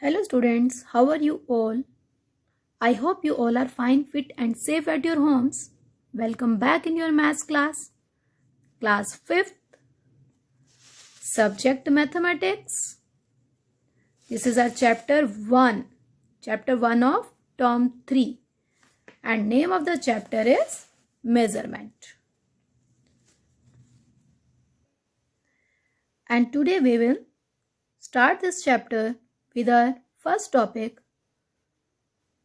Hello students, how are you all? I hope you all are fine, fit and safe at your homes. Welcome back in your maths class. Class 5th, subject mathematics. This is our chapter 1. Chapter 1 of term 3. And name of the chapter is measurement. And today we will start this chapter with our first topic.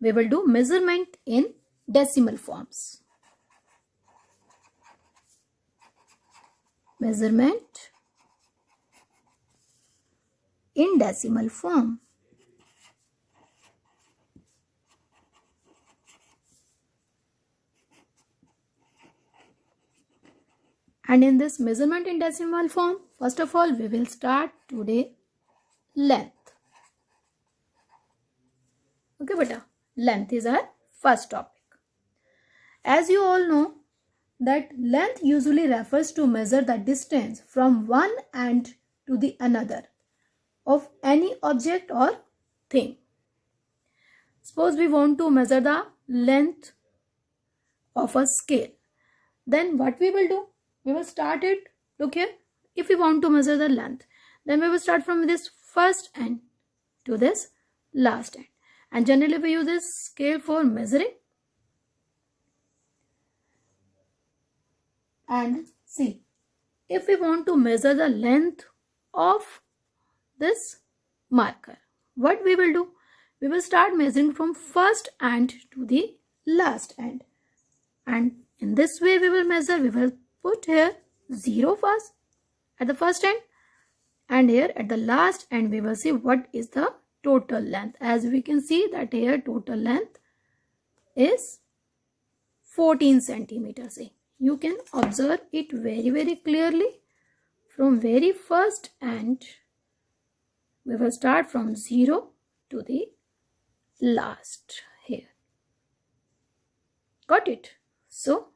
We will do measurement in decimal forms. Measurement in decimal form. And in this measurement in decimal form, first of all, we will start today length. Okay, beta. Length is our first topic. As you all know, that length usually refers to measure the distance from one end to the another of any object or thing. Suppose we want to measure the length of a scale. Then what we will do? We will start it. Look here. If we want to measure the length, then we will start from this first end to this last end. And generally we use this scale for measuring. And see, if we want to measure the length of this marker, what we will do? We will start measuring from first end to the last end. And in this way we will measure. We will put here 0 first at the first end. And here at the last end we will see what is the total length. As we can see that here total length is 14 centimeters. You can observe it very clearly. From very first end, we will start from 0 to the last here. Got it? So,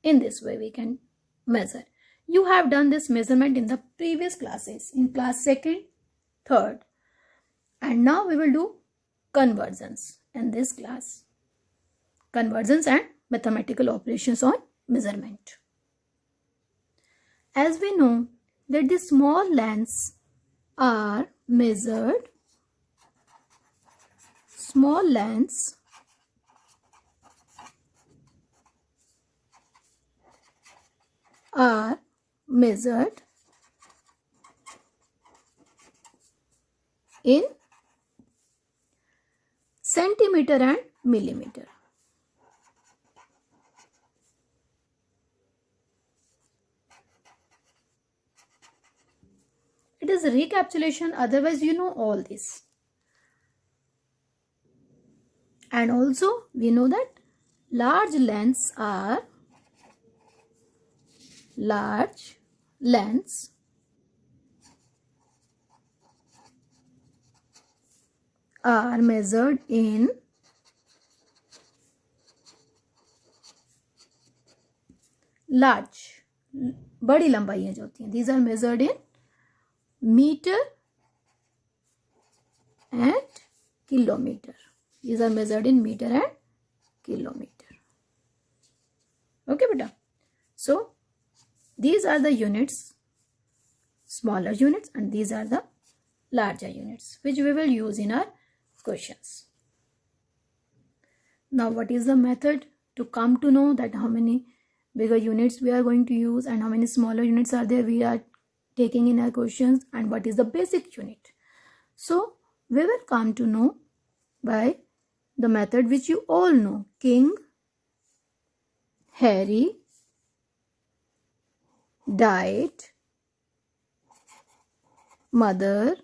in this way we can measure. You have done this measurement in the previous classes, in class 2nd, 3rd. And now we will do conversions in this class. Conversions and mathematical operations on measurement. As we know that the small lengths are measured. Small lengths are measured in centimeter and millimeter. It is recapitulation, otherwise you know all this. And also we know that large lengths are measured in large, बड़ी लंबाइयां जो होती हैं, these are measured in meter and kilometer. These are measured in meter and kilometer. Okay, beta. So these are the units, smaller units, and these are the larger units, which we will use in our questions. Now, what is the method to come to know that how many bigger units we are going to use and how many smaller units are there we are taking in our questions, and what is the basic unit? So, we will come to know by the method which you all know. King, Harry died, mother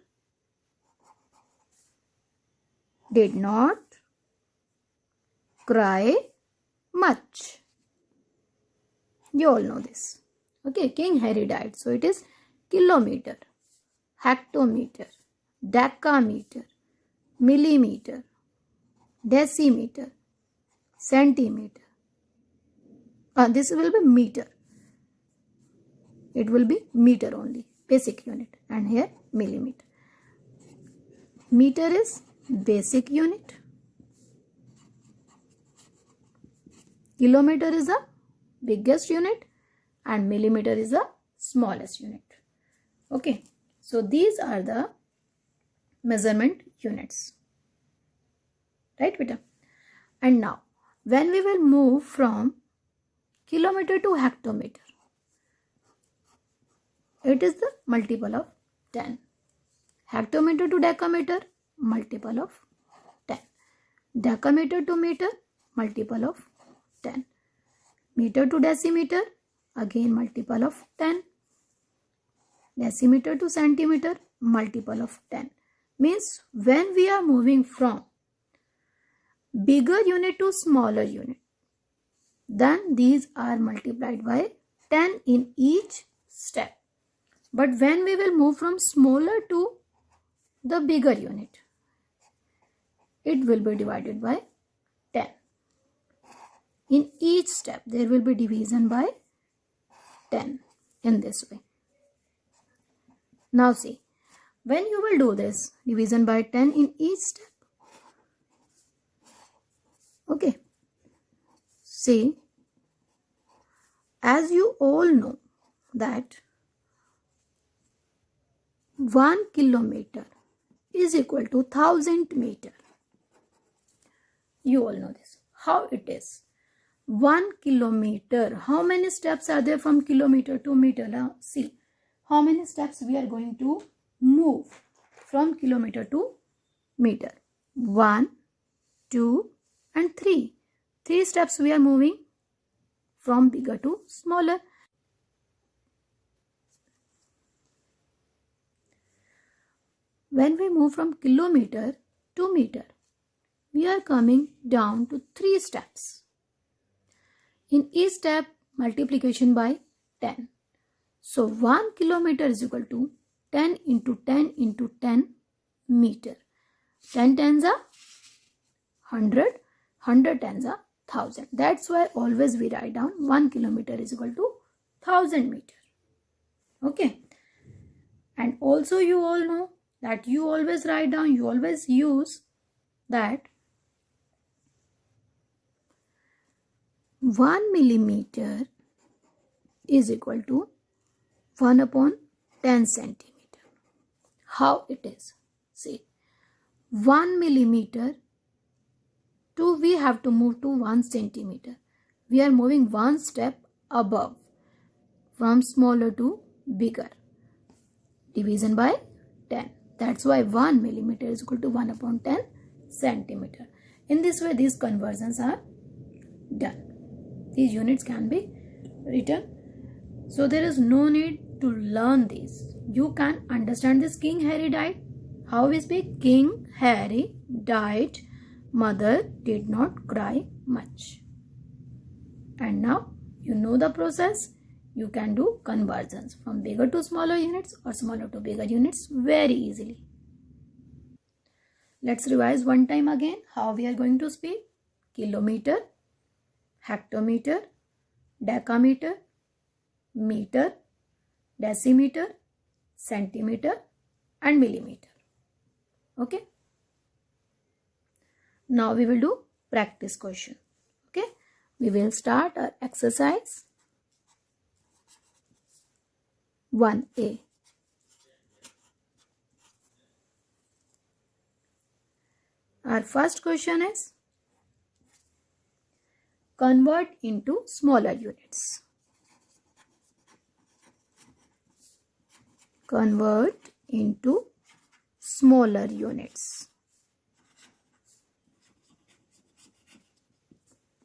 did not cry much. You all know this. Okay, King Harry died. So it is kilometer, hectometer, decameter, millimeter, decimeter, centimeter. This will be meter. It will be meter only, basic unit, and here millimeter. Meter is basic unit. Kilometer is the biggest unit and millimeter is the smallest unit. Okay, so these are the measurement units, right beta? And now when we will move from kilometer to hectometer, it is the multiple of 10. Hectometer to decameter, multiple of 10. Decameter to meter, multiple of 10. Meter to decimeter, again multiple of 10. Decimeter to centimeter, multiple of 10. Means when we are moving from bigger unit to smaller unit, then these are multiplied by 10 in each step. But when we will move from smaller to the bigger unit, it will be divided by 10. In each step, there will be division by 10 in this way. Now see, when you will do this division by 10 in each step, okay, see, as you all know that 1 kilometer is equal to 1000 meter. You all know this. How it is? 1 kilometer. How many steps are there from kilometer to meter? Now see, how many steps we are going to move from kilometer to meter? 1, 2 and 3. 3 steps we are moving from bigger to smaller. When we move from kilometer to meter, we are coming down to 3 steps. In each step, multiplication by 10. So 1 kilometer is equal to 10 into 10 into 10 meter. 10 tens are 100, 100 tens are 1000. That's why always we write down 1 kilometer is equal to 1000 meter. Okay. And also you all know that you always write down, you always use that 1 millimeter is equal to 1 upon 10 centimeter. How it is? See, 1 millimeter to we have to move to 1 centimeter. We are moving one step above from smaller to bigger. Division by 10. That's why 1 millimeter is equal to 1 upon 10 centimeter. In this way, these conversions are done. These units can be written. So there is no need to learn these. You can understand this. King Harry died. How we speak? King Harry died. Mother did not cry much. And now you know the process. You can do conversions from bigger to smaller units or smaller to bigger units very easily. Let's revise one time again how we are going to speak. Kilometer, hectometer, decameter, meter, decimeter, centimeter and millimeter. Okay. Now we will do practice question. Okay. We will start our exercise 1A. Our first question is convert into smaller units. Convert into smaller units.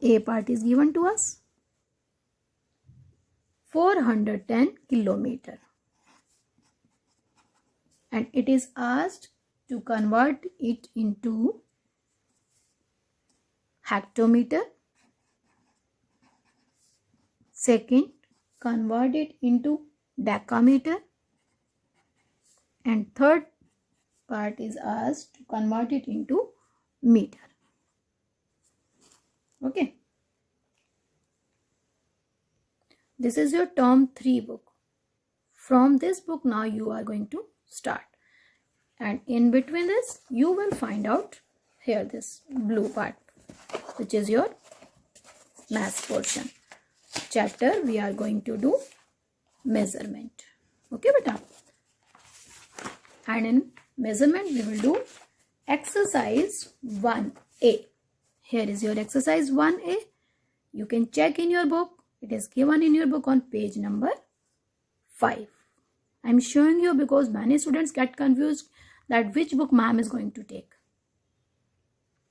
A part is given to us. 410 kilometer. And it is asked to convert it into hectometer. Second, convert it into decameter. And third part is asked to convert it into meter. Okay. This is your term 3 book. From this book now you are going to start. and in between this you will find out here this blue part, which is your maths portion. Chapter we are going to do measurement. Okay beta. And in measurement we will do exercise 1A. Here is your exercise 1A. You can check in your book. It is given in your book on page number 5. I am showing you because many students get confused that which book ma'am is going to take.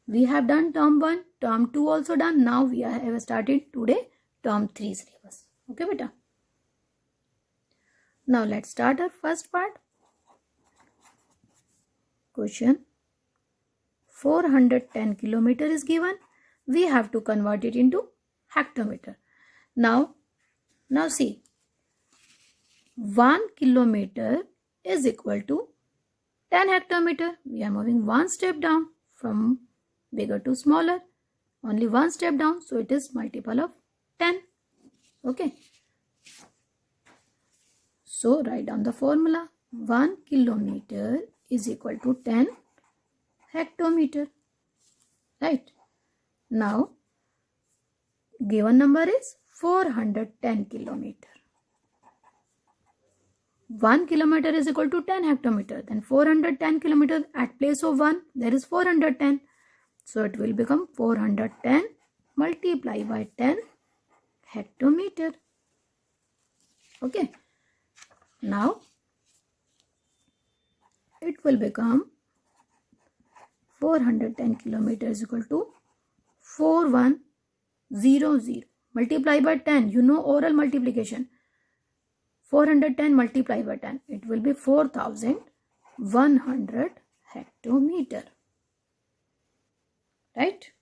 We have done term 1, term 2 also done. Now we have started today term 3 syllabus. Okay beta. Now let's start our first part. Question. 410 kilometer is given. We have to convert it into hectometer. Now see, 1 kilometer is equal to 10 hectometer. We are moving one step down from bigger to smaller. Only one step down, so it is multiple of 10. Okay. So write down the formula. 1 kilometer is equal to 10 hectometer. Right. Now given number is 410 kilometer. 1 kilometer is equal to 10 hectometer. Then 410 kilometer, at place of 1 there is 410. So it will become 410 multiplied by 10 hectometer. Okay. Now it will become 410 kilometers equal to 4100 multiplied by 10. You know oral multiplication. 410 multiplied by 10. It will be 4100 hectometer. Right?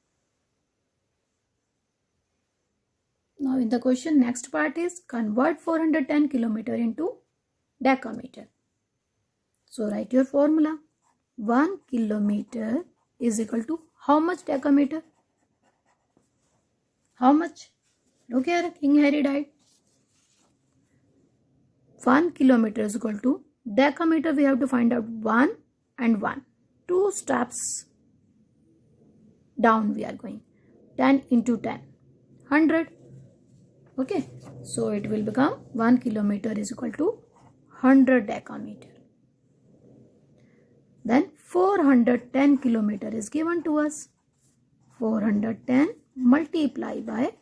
Now in the question, next part is convert 410 kilometer into decameter. So write your formula. 1 kilometer is equal to how much decameter? How much? Look here, King Harry died. 1 kilometer is equal to decameter. We have to find out 1 and 1. 2 steps down we are going. 10 into 10. 100. Okay. So it will become 1 kilometer is equal to 100 decameter. Then 410 kilometer is given to us. 410 multiplied by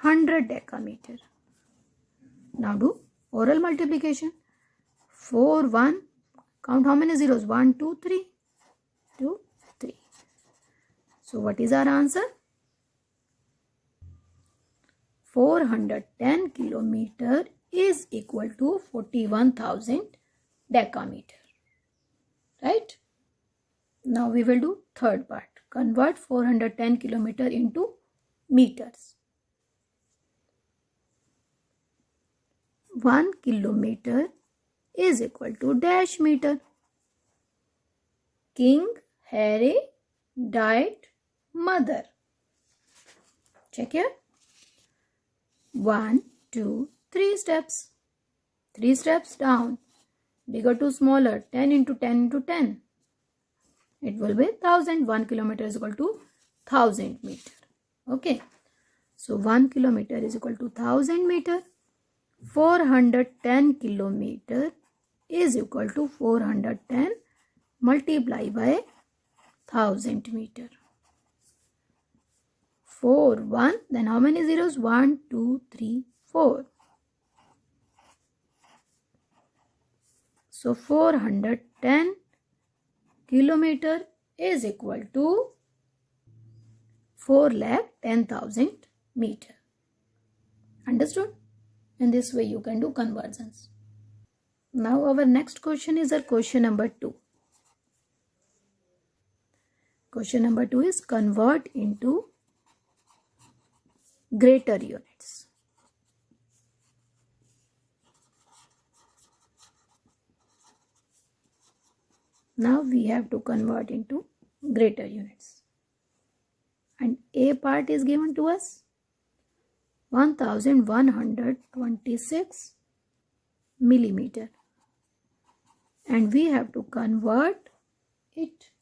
100 decameter. Now do oral multiplication. 4, 1. Count how many zeros? 1, 2, 3. 2, 3. So what is our answer? 410 kilometer is equal to 41,000 decameter. Right? Now we will do third part. Convert 410 kilometer into meters. 1 kilometer is equal to dash meter. King Harry died mother. Check here. 1, 2, 3 steps. 3 steps down. Bigger to smaller. 10 into 10 into 10. It will be 1000. 1 kilometer is equal to 1000 meter. Okay. So 1 kilometer is equal to 1000 meter. 410 kilometer is equal to 410 multiplied by 1000 meter. 4, 1. Then how many zeros? 1, 2, 3, 4. So 410 kilometer is equal to 4,10,000 meter. Understood? In this way you can do conversions. Now our next question is our question number 2. Question number 2 is convert into greater units. Now we have to convert into greater units. And A part is given to us 1126 millimeter. and we have to convert it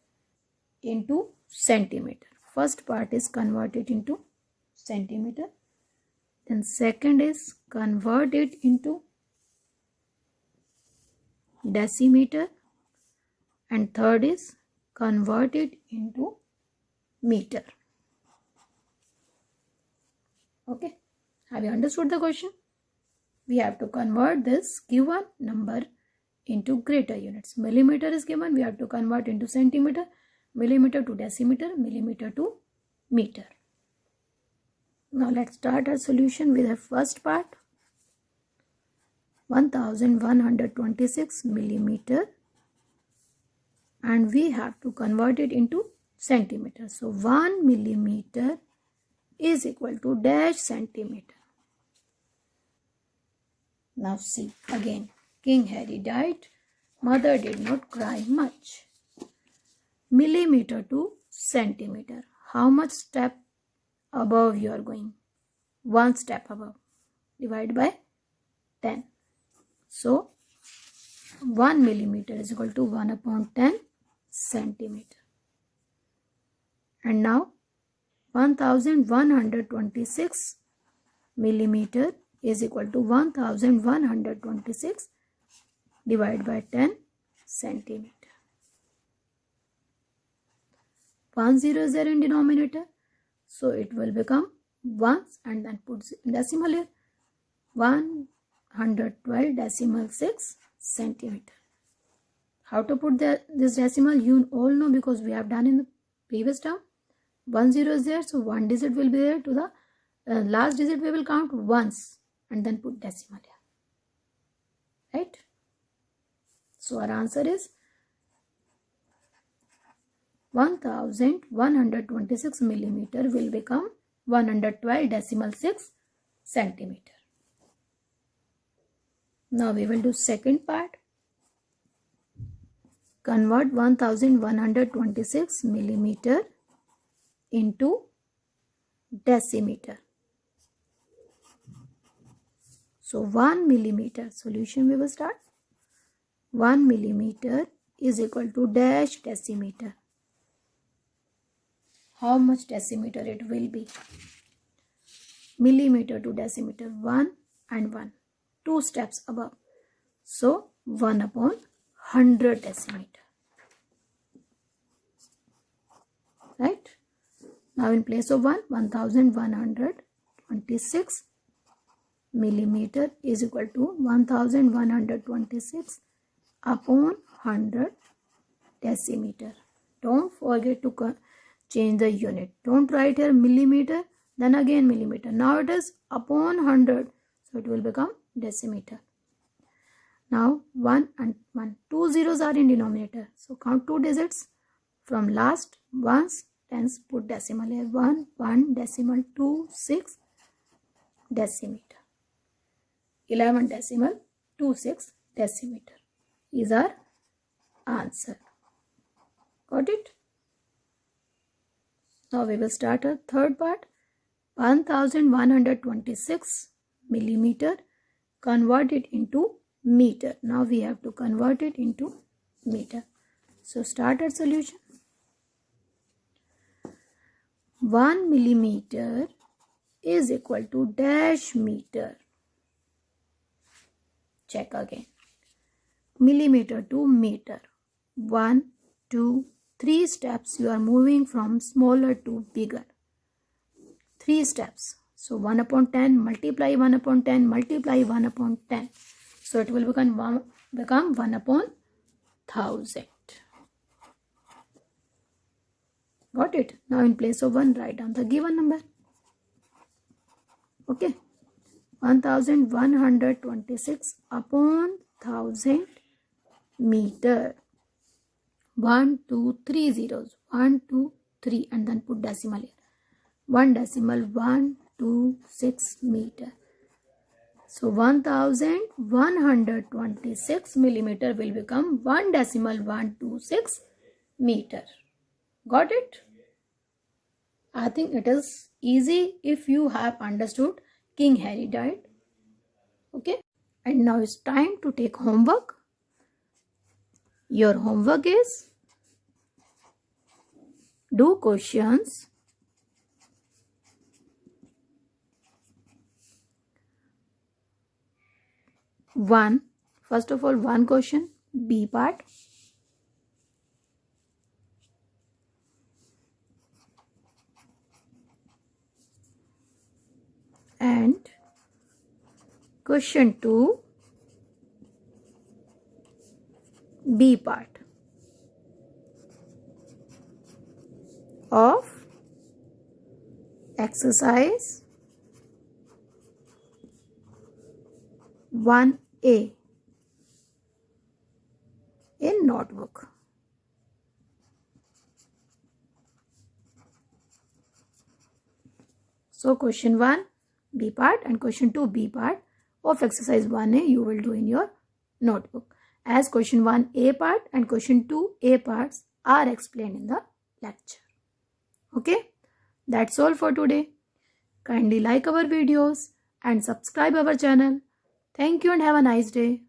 into centimeter. First part is converted into centimeter, then second is convert it into decimeter, and third is convert it into meter. Okay, have you understood the question? We have to convert this given number into greater units. Millimeter is given, we have to convert into centimeter, millimeter to decimeter, millimeter to meter. Now let's start our solution with the first part. 1126 millimeter, and we have to convert it into centimeter. So 1 millimeter is equal to dash centimeter. Now see again, King Harry died, mother did not cry much. Millimeter to centimeter. How much step above you are going? 1 step above. Divide by 10. So 1 millimeter is equal to 1 upon 10 centimeter. And now 1126 millimeter is equal to 1126 divided by 10 centimeter. 1 0 is there in denominator, so it will become 1 and then put decimal here. 112.6 centimeter. How to put this decimal? You all know because we have done in the previous term. 1 0 is there, so 1 digit will be there. To the last digit we will count once and then put decimal here. Right? So our answer is 1126 millimeter will become 112.6 centimeter. Now we will do second part. Convert 1126 millimeter into decimeter. So 1 millimeter, solution we will start. 1 millimeter is equal to dash decimeter. How much decimeter it will be? Millimeter to decimeter, 1 and 1. 2 steps above. So 1 upon 100 decimeter. Right? Now in place of 1, 1126 millimeter is equal to 1126 upon 100 decimeter. Don't forget to change the unit. Don't write here millimeter, then again millimeter. Now it is upon 100, so it will become decimeter. Now 1 and 1, 2 zeros are in denominator, so count 2 digits from last ones, tens put decimal here. 1 1 decimal 2 6 decimeter, 11 decimal 26 decimeter is our answer. Got it? Now we will start our third part. 1126 millimeter, convert it into meter. Now we have to convert it into meter. So start our solution. 1 millimeter is equal to dash meter. Check again. Millimeter to meter. 1, 2, 3 steps you are moving from smaller to bigger. 3 steps. So 1 upon 10 multiply 1 upon 10 multiply 1 upon 10. So it will become 1 upon 1000. Got it? Now in place of 1 write down the given number. Okay. 1126 upon 1000 meter. 1 2 3 zeros. 1 2 3 and then put decimal here. 1 decimal 126 meter. So 1126 millimeter will become 1 decimal 126 meter. Got it? I think it is easy if you have understood King Harry died. Okay. And now it's time to take homework. Your homework is do questions 1. First of all, one question, B part. And question 2, B part of exercise 1A in notebook. So question 1 B part and question 2 B part of exercise 1A you will do in your notebook, as question 1 A part and question 2 A parts are explained in the lecture. Okay, that's all for today. Kindly like our videos and subscribe our channel. Thank you and have a nice day.